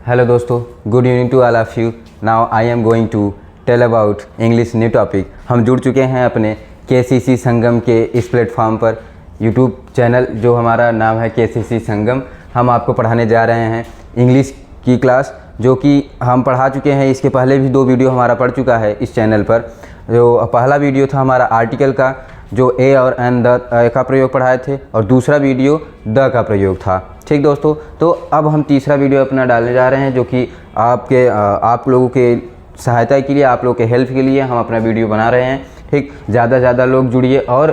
Hello दोस्तों, good evening to all of you. Now I am going to tell about English new topic. हम जुड़ चुके हैं अपने KCC संगम के इस प्लेटफॉर्म पर। यूट्यूब चैनल जो हमारा नाम है KCC संगम। हम आपको पढ़ाने जा रहे हैं इंग्लिश की क्लास, जो कि हम पढ़ा चुके हैं। इसके पहले भी 2 वीडियो हमारा पढ़ चुका है इस चैनल पर। जो पहला वीडियो था हमारा आर्टिकल का, जो ए और एन द का प्रयोग पढ़ाए थे, और दूसरा वीडियो द का प्रयोग था। ठीक दोस्तों, तो अब हम तीसरा वीडियो अपना डालने जा रहे हैं, जो कि आप लोगों के सहायता के लिए, आप लोगों के हेल्प के लिए हम अपना वीडियो बना रहे हैं। ठीक, ज़्यादा से ज़्यादा लोग जुड़िए। और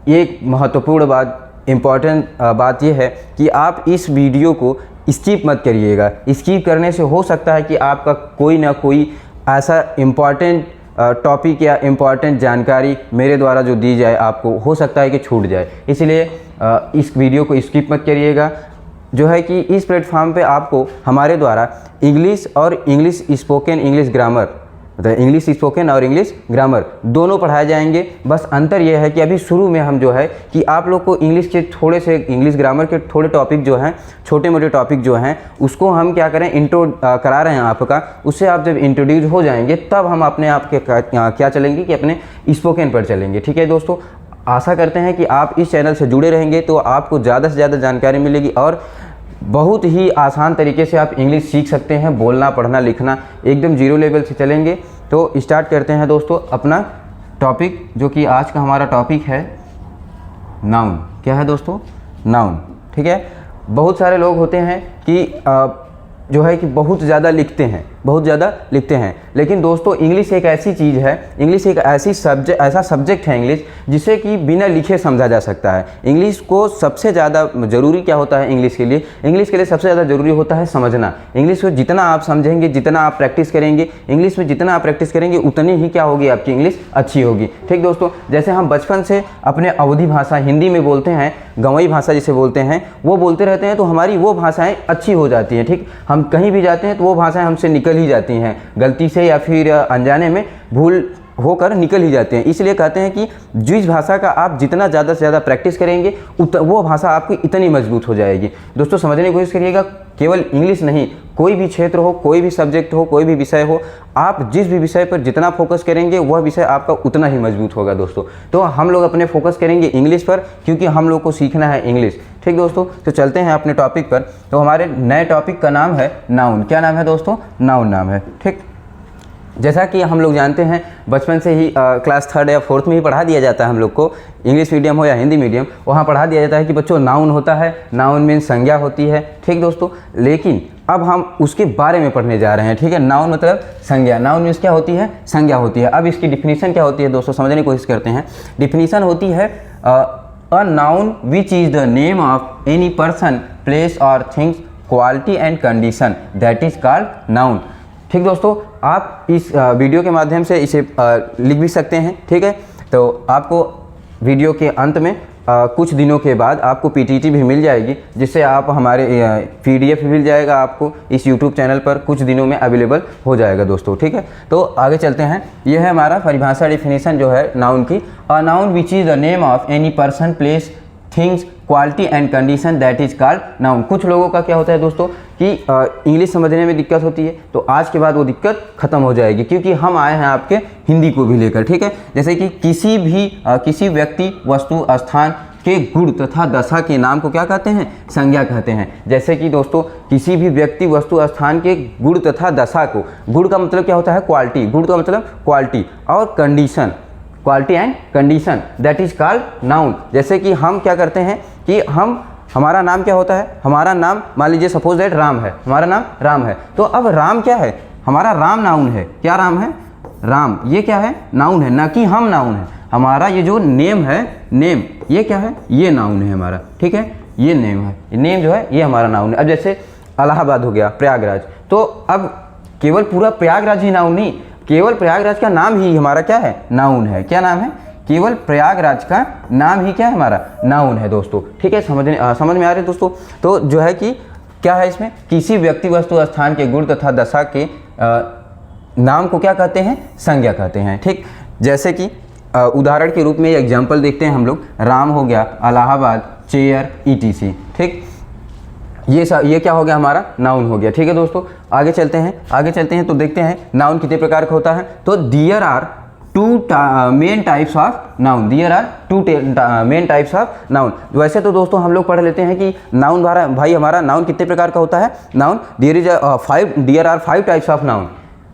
एक महत्वपूर्ण बात, इम्पॉर्टेंट बात यह है कि आप इस वीडियो को स्किप मत करिएगा। स्किप करने से हो सकता है कि आपका कोई ना कोई ऐसा इम्पॉर्टेंट टॉपिक या इम्पॉर्टेंट जानकारी मेरे द्वारा जो दी जाए, आपको हो सकता है कि छूट जाए। इसलिए इस वीडियो को स्किप मत करिएगा। जो है कि इस प्लेटफॉर्म पे आपको हमारे द्वारा इंग्लिश और इंग्लिश स्पोकन, इंग्लिश ग्रामर, मतलब इंग्लिश स्पोकन और इंग्लिश ग्रामर दोनों पढ़ाए जाएंगे। बस अंतर यह है कि अभी शुरू में हम जो है कि आप लोग को इंग्लिश के थोड़े से, इंग्लिश ग्रामर के थोड़े टॉपिक जो हैं, छोटे मोटे टॉपिक जो हैं, उसको हम क्या करें, इंट्रो करा रहे हैं आपका। उससे आप जब इंट्रोड्यूस हो जाएंगे तब हम अपने आप के क्या चलेंगे कि अपने स्पोकन पर चलेंगे। ठीक है दोस्तों, आशा करते हैं कि आप इस चैनल से जुड़े रहेंगे तो आपको ज़्यादा से ज़्यादा जानकारी मिलेगी और बहुत ही आसान तरीके से आप इंग्लिश सीख सकते हैं। बोलना, पढ़ना, लिखना एकदम 0 लेवल से चलेंगे। तो स्टार्ट करते हैं दोस्तों अपना टॉपिक, जो कि आज का हमारा टॉपिक है नाउन। क्या है दोस्तों? नाउन। ठीक है, बहुत सारे लोग होते हैं कि जो है कि बहुत ज़्यादा लिखते हैं, लेकिन दोस्तों इंग्लिश एक ऐसी चीज़ है, इंग्लिश एक ऐसा सब्जेक्ट है इंग्लिश, जिसे कि बिना लिखे समझा जा सकता है। इंग्लिश को सबसे ज़्यादा ज़रूरी क्या होता है इंग्लिश के लिए सबसे ज़्यादा ज़रूरी होता है समझना। इंग्लिश को जितना आप समझेंगे, जितना आप प्रैक्टिस करेंगे, इंग्लिश में जितना आप प्रैक्टिस करेंगे, उतनी ही क्या होगी, आपकी इंग्लिश अच्छी होगी। ठीक दोस्तों, जैसे हम बचपन से अपने अवधी भाषा हिंदी में बोलते हैं, गंवई भाषा जिसे बोलते हैं, वो बोलते रहते हैं, तो हमारी वो भाषाएँ अच्छी हो जाती हैं। ठीक, हम कहीं भी जाते हैं तो वो भाषाएं हमसे निकल ही जाती हैं, गलती से या फिर अनजाने में भूल होकर निकल ही जाते हैं। इसलिए कहते हैं कि जिस भाषा का आप जितना ज़्यादा से ज़्यादा प्रैक्टिस करेंगे, वो भाषा आपकी इतनी मजबूत हो जाएगी। दोस्तों समझने की कोशिश करिएगा, केवल इंग्लिश नहीं, कोई भी क्षेत्र हो, कोई भी सब्जेक्ट हो, कोई भी विषय हो, आप जिस भी विषय पर जितना फोकस करेंगे, वह विषय आपका उतना ही मजबूत होगा दोस्तों। तो हम लोग अपने फोकस करेंगे इंग्लिश पर, क्योंकि हम लोग को सीखना है इंग्लिश। ठीक दोस्तों, तो चलते हैं अपने टॉपिक पर। तो हमारे नए टॉपिक का नाम है नाउन। क्या नाम है दोस्तों? नाउन नाम है। ठीक, जैसा कि हम लोग जानते हैं, बचपन से ही क्लास 3rd या 4th में ही पढ़ा दिया जाता है हम लोग को, इंग्लिश मीडियम हो या हिंदी मीडियम, वहाँ पढ़ा दिया जाता है कि बच्चों नाउन होता है, नाउन मीन्स संज्ञा होती है। ठीक दोस्तों, लेकिन अब हम उसके बारे में पढ़ने जा रहे हैं। ठीक है, नाउन मतलब संज्ञा, नाउन मीन्स क्या होती है, संज्ञा होती है। अब इसकी डिफिनीशन क्या होती है दोस्तों, समझने की कोशिश करते हैं। डिफिनीशन होती है a noun which is the name of any person, place और things, quality and condition, that is called noun. ठीक दोस्तों, आप इस वीडियो के माध्यम से इसे लिख भी सकते हैं। ठीक है, तो आपको वीडियो के अंत में कुछ दिनों के बाद आपको PTT भी मिल जाएगी, जिससे आप हमारे PDF मिल जाएगा आपको इस YouTube चैनल पर, कुछ दिनों में अवेलेबल हो जाएगा दोस्तों। ठीक है, तो आगे चलते हैं। यह है हमारा परिभाषा, डिफिनीशन जो है नाउन की। अ noun which is the name of any person, place, things, quality and condition, that is called noun. कुछ लोगों का क्या होता है दोस्तों कि इंग्लिश समझने में दिक्कत होती है, तो आज के बाद वो दिक्कत खत्म हो जाएगी, क्योंकि हम आए हैं आपके हिंदी को भी लेकर। ठीक है, जैसे कि किसी व्यक्ति, वस्तु, स्थान के गुण तथा दशा के नाम को क्या कहते हैं, संज्ञा कहते हैं। जैसे कि दोस्तों किसी भी व्यक्ति, वस्तु, स्थान के गुण तथा दशा को, गुण का मतलब क्या होता है, क्वालिटी, गुण का मतलब क्वालिटी, और condition, quality and condition, that is called noun. जैसे कि हम क्या करते हैं कि हमारा नाम क्या होता है, हमारा नाम मान लीजिए सपोज दैट राम है, हमारा नाम राम है। तो अब राम क्या है, हमारा राम नाउन है। क्या राम है? राम, ये क्या है, नाउन है, ना कि हम नाउन है। हमारा ये जो नेम है, नेम, ये क्या है, ये नाउन है हमारा। ठीक है, ये नेम है, नेम जो है ये हमारा नाउन है। अब जैसे इलाहाबाद हो गया, प्रयागराज, तो अब केवल पूरा प्रयागराज ही नाउन नहीं, केवल प्रयागराज का नाम ही हमारा क्या है, नाउन है। क्या नाम है? केवल प्रयागराज का नाम ही क्या है, हमारा नाउन है दोस्तों। ठीक है, समझ में आ रहे हैं दोस्तों। तो जो है कि क्या है इसमें, किसी व्यक्ति, वस्तु, स्थान के गुण तथा दशा के नाम को क्या कहते हैं, संज्ञा कहते हैं। ठीक, जैसे कि उदाहरण के रूप में एग्जाम्पल देखते हैं हम लोग, राम हो गया, इलाहाबाद, चेयर, ETC। ठीक, ये क्या हो गया, हमारा नाउन हो गया। ठीक है दोस्तों, आगे चलते हैं तो देखते हैं नाउन कितने प्रकार का होता है। तो there are two main types of noun, there are two main types of noun. वैसे तो दोस्तों हम लोग पढ़ लेते हैं कि नाउन भाई हमारा नाउन कितने प्रकार का होता है। Noun there are 5 types of noun.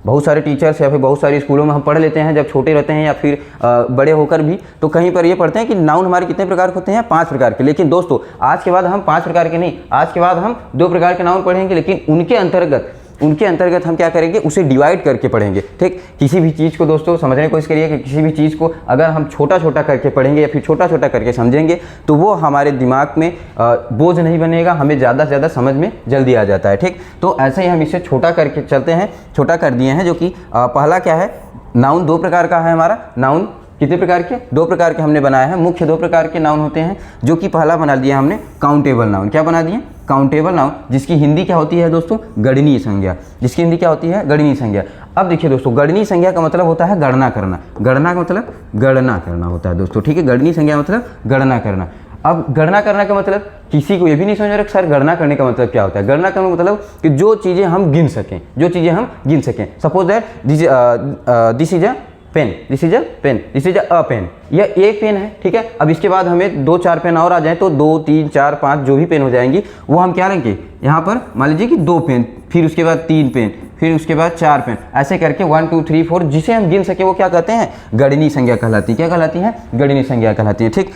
बहुत सारे टीचर्स या फिर बहुत सारे स्कूलों में हम पढ़ लेते हैं जब छोटे रहते हैं या फिर बड़े होकर भी, तो कहीं पर ये पढ़ते हैं कि नाउन हमारे कितने प्रकार के होते हैं, 5 प्रकार के। लेकिन दोस्तों आज के बाद हम 5 प्रकार के नहीं, आज के बाद हम 2 प्रकार के नाउन पढ़ेंगे, लेकिन उनके अंतर्गत हम क्या करेंगे, उसे डिवाइड करके पढ़ेंगे। ठीक, किसी भी चीज़ को दोस्तों समझने की कोशिश करिए कि किसी भी चीज़ को अगर हम छोटा छोटा करके पढ़ेंगे या फिर छोटा छोटा करके समझेंगे तो वो हमारे दिमाग में बोझ नहीं बनेगा, हमें ज़्यादा से ज़्यादा समझ में जल्दी आ जाता है। ठीक, तो ऐसे ही हम इसे छोटा करके चलते हैं, छोटा कर दिए हैं। जो कि पहला क्या है, नाउन 2 प्रकार का है हमारा। नाउन कितने प्रकार के, 2 प्रकार के हमने बनाया है। मुख्य 2 प्रकार के नाउन होते हैं, जो कि पहला बना दिया हमने काउंटेबल नाउन। क्या बना दिए, काउंटेबल नाउन, जिसकी हिंदी क्या होती है दोस्तों, गणनीय संज्ञा। जिसकी हिंदी क्या होती है, गणनीय संज्ञा। अब देखिए दोस्तों, गणनीय संज्ञा का मतलब होता है गणना करना। गणना का मतलब गणना करना होता है दोस्तों। ठीक है, गणनीय संज्ञा मतलब गणना करना। अब गणना करना का मतलब किसी को ये भी नहीं समझ रहा कि सर गणना करने का मतलब क्या होता है। गणना करने का मतलब कि जो चीज़ें हम गिन सकें, suppose that this is a pen, this is a pen, यह एक पेन है। ठीक है, अब इसके बाद हमें 2-4 पेन और आ जाए तो 2, 3, 4, 5 जो भी पेन हो जाएंगी वो हम क्या लेंगे, यहाँ पर मान लीजिए कि 2 पेन, फिर उसके बाद 3 पेन, फिर उसके बाद 4 पेन, ऐसे करके 1, 2, 3, 4 जिसे हम गिन सके वो क्या कहते हैं, गणनीय संज्ञा कहलाती है। क्या कहलाती है, गणनीय संज्ञा कहलाती है। ठीक,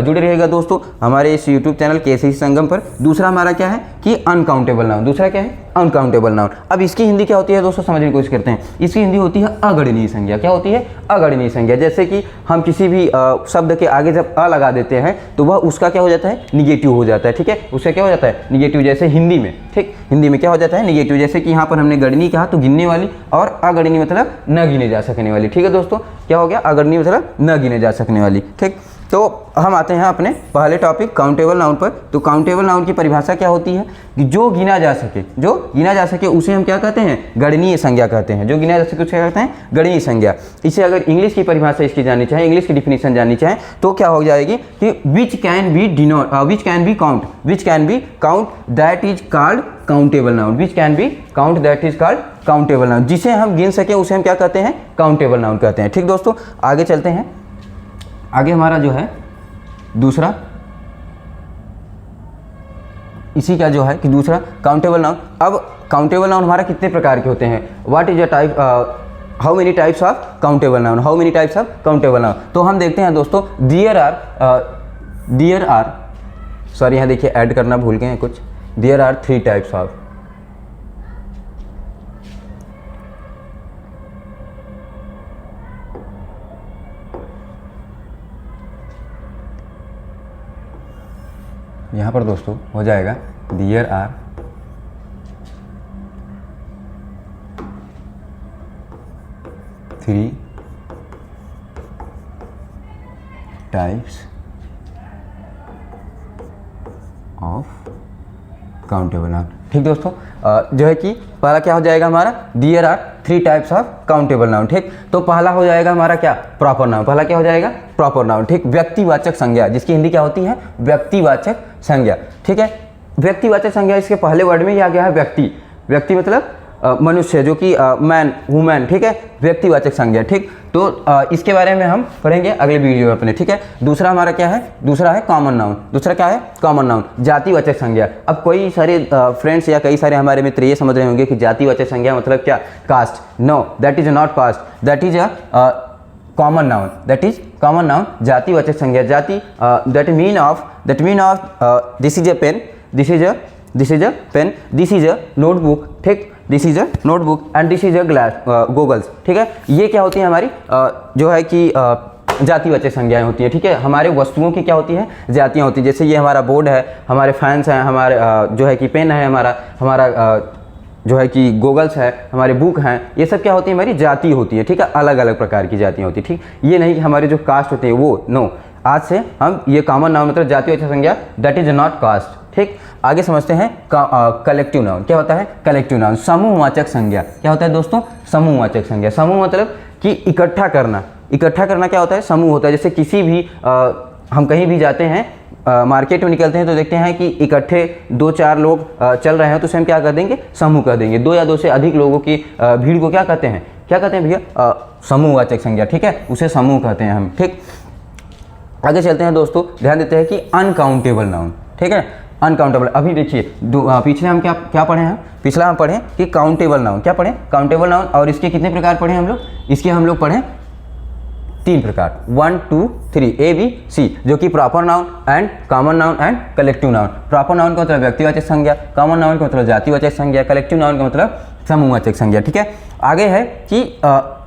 जुड़े रहिएगा दोस्तों हमारे इस यूट्यूब चैनल केसीसी संगम पर। दूसरा हमारा क्या है कि अनकाउंटेबल नाउन। दूसरा क्या है, अनकाउंटेबल नाउन। अब इसकी हिंदी क्या होती है दोस्तों, समझने की कोशिश करते हैं। इसकी हिंदी होती है अगणनीय संज्ञा। क्या होती है, अगणनीय संज्ञा। जैसे कि हम किसी भी शब्द के आगे जब अ लगा देते हैं तो वह उसका क्या हो जाता है, निगेटिव हो जाता है। ठीक है, उसका क्या हो जाता है, निगेटिव। जैसे हिंदी में, ठीक, हिंदी में क्या हो जाता है, निगेटिव। जैसे कि यहाँ पर हमने गणनीय कहा तो गिनने वाली, और अगणनीय मतलब न गिने जा सकने वाली। ठीक है दोस्तों, क्या हो गया, अगणनीय मतलब न गिने जा सकने वाली। ठीक, तो हम आते हैं अपने पहले टॉपिक काउंटेबल नाउन पर। तो काउंटेबल नाउन की परिभाषा क्या होती है कि जो गिना जा सके उसे हम क्या कहते हैं, गणनीय संज्ञा कहते हैं। जो गिना जा सके उसे क्या कहते हैं, गणनीय संज्ञा। इसे अगर इंग्लिश की परिभाषा इसकी जाननी चाहे, इंग्लिश की डिफिनीशन जाननी चाहे तो क्या हो जाएगी कि which can be count that is called countable noun. Which can be count that is called countable noun. जिसे हम गिन सके उसे हम क्या कहते हैं, काउंटेबल नाउन कहते हैं। ठीक दोस्तों, आगे चलते हैं। आगे हमारा जो है दूसरा, इसी का जो है कि दूसरा काउंटेबल नाउन। अब काउंटेबल नाउन हमारा कितने प्रकार के होते हैं, what is a type, how many types of countable noun, how many types of countable noun. तो हम देखते हैं दोस्तों, देयर आर सॉरी यहाँ देखिए ऐड करना भूल गए हैं कुछ। देयर आर 3 टाइप्स ऑफ, यहाँ पर दोस्तों हो जाएगा there are 3 types of countable noun. ठीक दोस्तों, जो है कि पहला क्या हो जाएगा हमारा, there are 3 types of countable noun. ठीक, तो पहला हो जाएगा हमारा क्या, प्रॉपर नाउन। पहला क्या हो जाएगा, प्रॉपर नाउन। ठीक, व्यक्तिवाचक संज्ञा, जिसकी हिंदी क्या होती है, व्यक्तिवाचक संज्ञा। ठीक है, व्यक्तिवाचक संज्ञा, इसके पहले वर्ड में ही आ गया है व्यक्ति। व्यक्ति मतलब मनुष्य, जो कि मैन, वुमेन। ठीक है, व्यक्तिवाचक संज्ञा। ठीक, तो इसके बारे में हम पढ़ेंगे अगले वीडियो में अपने। ठीक है, दूसरा हमारा क्या है, दूसरा है कॉमन नाउन। दूसरा क्या है, कॉमन नाउन, जातिवाचक संज्ञा। अब कोई सारे फ्रेंड्स या कई सारे हमारे मित्र ये समझ रहे होंगे कि जातिवाचक संज्ञा मतलब क्या, caste. No, that is not caste, that is a common noun. That is common noun, जातिवाचक संज्ञा। जाति that mean of this is a pen, this is a pen, this is a notebook. ठीक, this is a notebook and this is a glass goggles. ठीक है, ये क्या होती है हमारी जो है कि जातिवाचक संज्ञाएं होती है। ठीक है, हमारे वस्तुओं की क्या होती है, जातियाँ होती हैं। जैसे ये हमारा बोर्ड है, हमारे फैंस हैं, हमारे जो है कि पेन है, हमारा जो है कि गोगल्स है, हमारे बुक हैं, ये सब क्या होती है, हमारी जाति होती है। ठीक है, अलग अलग प्रकार की जातियाँ होती है। ठीक, ये नहीं कि हमारे जो कास्ट होते हैं वो, नो, आज से हम ये कॉमन नाउन मतलब जातिवाचक संज्ञा, दैट इज नॉट कास्ट। ठीक, आगे समझते हैं कलेक्टिव नाउन। क्या होता है कलेक्टिव नाउन, समूहवाचक संज्ञा। क्या होता है दोस्तों, समूहवाचक संज्ञा। समूह मतलब कि इकट्ठा करना। इकट्ठा करना क्या होता है, समूह होता है। जैसे किसी भी हम कहीं भी जाते हैं, मार्केट में निकलते हैं तो देखते हैं कि इकट्ठे 2-4 लोग चल रहे हैं तो उसे हम क्या कर देंगे, समूह कर देंगे। 2 या 2 से अधिक लोगों की भीड़ को क्या कहते हैं, क्या कहते हैं भैया, समूहवाचक संज्ञा, ठीक है, उसे समूह कहते हैं हम। ठीक, आगे चलते हैं दोस्तों, ध्यान देते हैं कि अनकाउंटेबल नाउन, ठीक है, अनकाउंटेबल। अभी देखिए पिछले हम क्या पढ़े हैं, पिछला हम पढ़े कि काउंटेबल नाउन, क्या पढ़े, काउंटेबल नाउन, और इसके कितने प्रकार पढ़े हम लोग, इसके हम लोग पढ़े 3 प्रकार, 1 2 3 ABC, जो कि proper noun and common noun and collective noun. Proper noun का मतलब व्यक्तिवाचक संज्ञा, कॉमन नाउन का मतलब जातिवाचक संज्ञा, कलेक्टिव नाउन का मतलब समूहवाचक संज्ञा, ठीक है। आगे है कि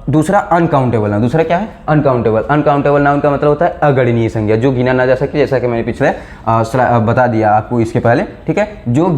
दूसरा अनकाउंटेबल नाउन, दूसरा क्या है, अनकाउंटेबल। अनकाउंटेबल नाउन का मतलब होता है अगणनीय संज्ञा, जो गिना ना जा सके, जैसा कि मैंने पिछले बता दिया आपको इसके पहले, ठीक है, जो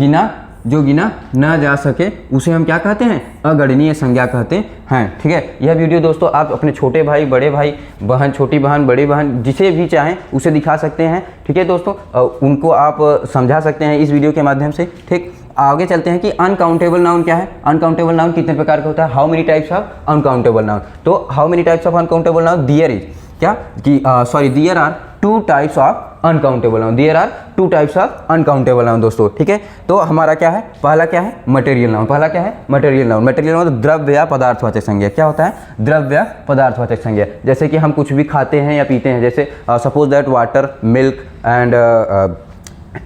गिना ना जा सके उसे हम क्या कहते हैं, अगणनीय संज्ञा कहते हैं, ठीक है। यह वीडियो दोस्तों आप अपने छोटे भाई, बड़े भाई, बहन, छोटी बहन, बड़ी बहन, जिसे भी चाहें उसे दिखा सकते हैं, ठीक है दोस्तों, उनको आप समझा सकते हैं इस वीडियो के माध्यम से। ठीक, आगे चलते हैं कि अनकाउंटेबल नाउन क्या है। अनकाउंटेबल नाउन कितने प्रकार का होता है, how many types of uncountable noun. तो how many types of uncountable noun, there is क्या कि there are 2 types of uncountable noun, there are 2 types of uncountable noun दोस्तों, ठीक है। तो हमारा क्या है, पहला क्या है, मटेरियल नाउन। पहला क्या है, मटेरियल नाउन। मटेरियल नाउन द्रव्य या पदार्थवाचक संज्ञा, क्या होता है, द्रव्य या पदार्थवाचक संज्ञा। जैसे कि हम कुछ भी खाते हैं या पीते हैं, जैसे suppose that water, milk and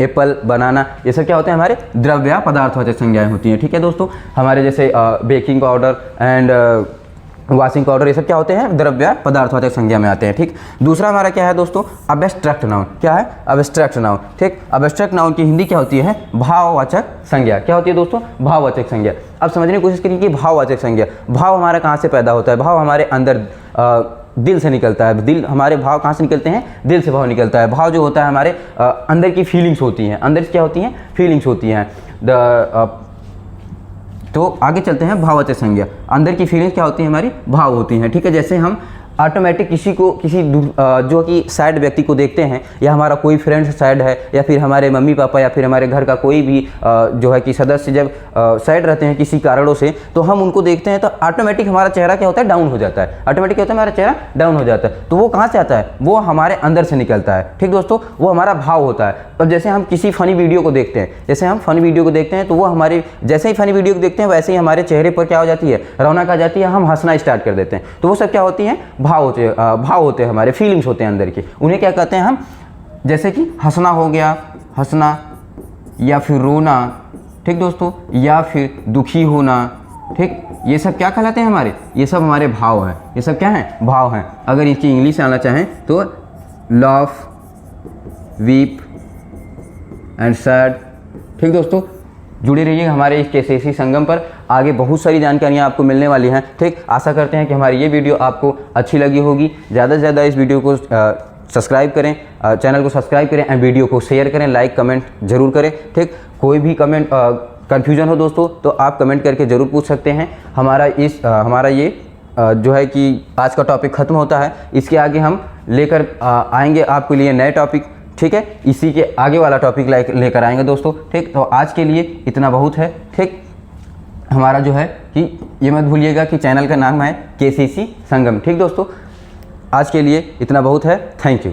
apple, banana, ये सब क्या होते हैं, हमारे द्रव्य या पदार्थवाचक संज्ञाएं होती हैं, ठीक है दोस्तों। हमारे जैसे baking powder and washing powder, ये सब क्या होते हैं, द्रव्य पदार्थवाचक संज्ञा में आते हैं, ठीक। दूसरा हमारा क्या है दोस्तों, अब्स्ट्रैक्ट नाउन। क्या है, अब्स्ट्रैक्ट नाउन, ठीक। अब्स्ट्रैक्ट नाउन की हिंदी क्या होती है, भाववाचक संज्ञा। क्या होती है दोस्तों, भाववाचक संज्ञा। अब समझने की कोशिश करिए कि भाववाचक संज्ञा, भाव हमारा कहाँ से पैदा होता है, भाव हमारे अंदर दिल से निकलता है। दिल, हमारे भाव कहाँ से निकलते हैं, दिल से भाव निकलता है। भाव जो होता है हमारे अंदर की फीलिंग्स होती हैं, अंदर क्या होती हैं, फीलिंग्स होती हैं। तो आगे चलते हैं, भाववाचक संज्ञा, अंदर की फीलिंग्स क्या होती हैं, हमारी भाव होती हैं, ठीक है। जैसे हम ऑटोमेटिक किसी जो कि सैड व्यक्ति को देखते हैं, या हमारा कोई फ्रेंड सैड है, या फिर हमारे मम्मी पापा, या फिर हमारे घर का कोई भी जो है कि सदस्य जब सैड रहते हैं किसी कारणों से, तो हम उनको देखते हैं तो ऑटोमेटिक हमारा चेहरा क्या होता है, डाउन हो जाता है। ऑटोमेटिक क्या होता है, हमारा चेहरा डाउन हो जाता है। तो वो कहाँ से आता है, वो हमारे अंदर से निकलता है, ठीक दोस्तों, वो हमारा भाव होता है। अब जैसे हम किसी फनी वीडियो को देखते हैं, तो वो हमारे जैसे ही फनी वीडियो को देखते हैं वैसे ही हमारे चेहरे पर क्या हो जाती है, रौनक आ जाती है, हम हंसना स्टार्ट कर देते हैं। तो वो सब क्या होती हैं, भाव होते हैं, हमारे फीलिंग्स होते हैं अंदर के, उन्हें क्या कहते हैं हम, जैसे कि हंसना हो गया, हंसना, या फिर रोना, ठीक दोस्तों, या फिर दुखी होना, ठीक, ये सब क्या कहलाते हैं हमारे, ये सब हमारे भाव हैं। ये सब क्या हैं, भाव हैं। अगर इसकी इंग्लिश आना चाहें तो लाफ, वीप एंड सैड, ठीक दोस्तों। जुड़े रहिए हमारे इस केसीसी संगम पर, आगे बहुत सारी जानकारियाँ आपको मिलने वाली हैं, ठीक। आशा करते हैं कि हमारी ये वीडियो आपको अच्छी लगी होगी। ज़्यादा से ज़्यादा इस वीडियो को सब्सक्राइब करें, चैनल को सब्सक्राइब करें एंड वीडियो को शेयर करें, लाइक कमेंट जरूर करें, ठीक। कोई भी कमेंट कन्फ्यूजन हो दोस्तों तो आप कमेंट करके ज़रूर पूछ सकते हैं। हमारा ये जो है कि आज का टॉपिक ख़त्म होता है, इसके आगे हम लेकर आएंगे आपके लिए नए टॉपिक, ठीक है। इसी के आगे वाला टॉपिक लेकर आएंगे दोस्तों, ठीक। तो आज के लिए इतना बहुत है, ठीक। हमारा जो है कि ये मत भूलिएगा कि चैनल का नाम है केसीसी संगम, ठीक दोस्तों। आज के लिए इतना बहुत है, थैंक यू।